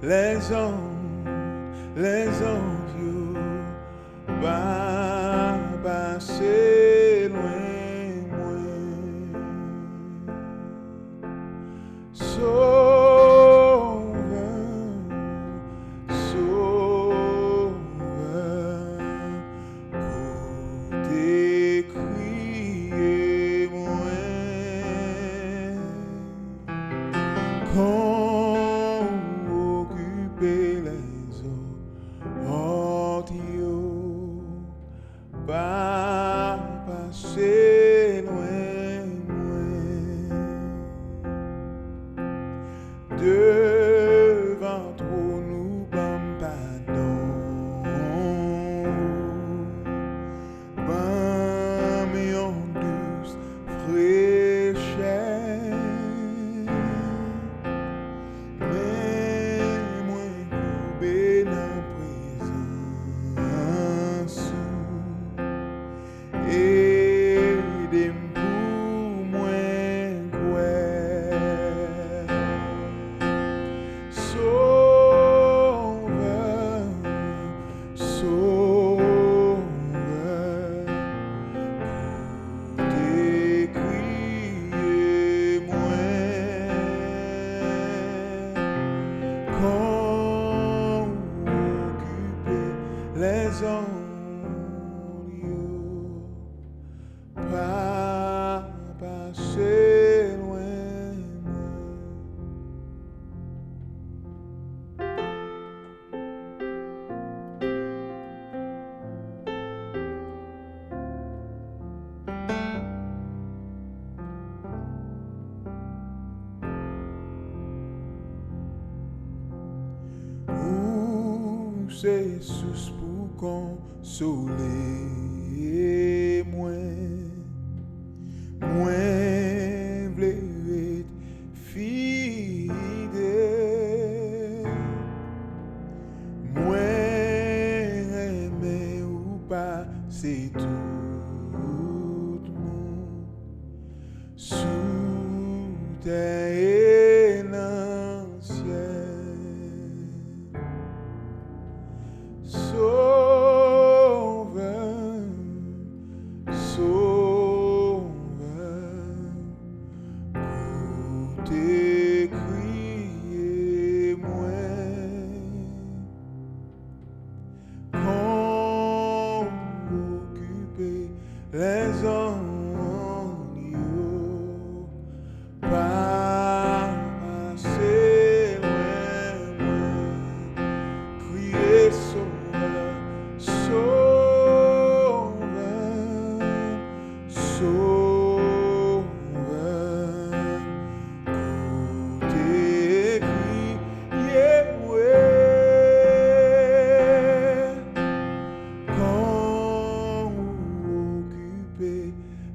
les envieux, pas passer loin, moi. Sauveur, sauveur, côté crier, moi. Qu'on occupe les eaux, pas passer loin, moi. Devant trop nous bam pardon, bam yon douce fraîcheur, mais moins coupé dans présence et des pour moins quoi. Sauveur, sauveur, côté crier, moi. Qu'on occupe les ondes, pas passer loin, moi. Ou c'est sous pour consoler moi, moi v'lait être fidèle, moi aimer ou pas c'est tout monde sous terre et dans le ciel. Sauveur, sauveur, côté crier, moi. Qu'on occupe les ondes, pas passer loin, moi. Crier sauveur, sauveur, sauveur, côté crier, ouais. Qu'on occupe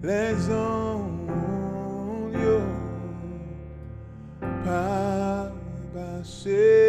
les ondes, pas passer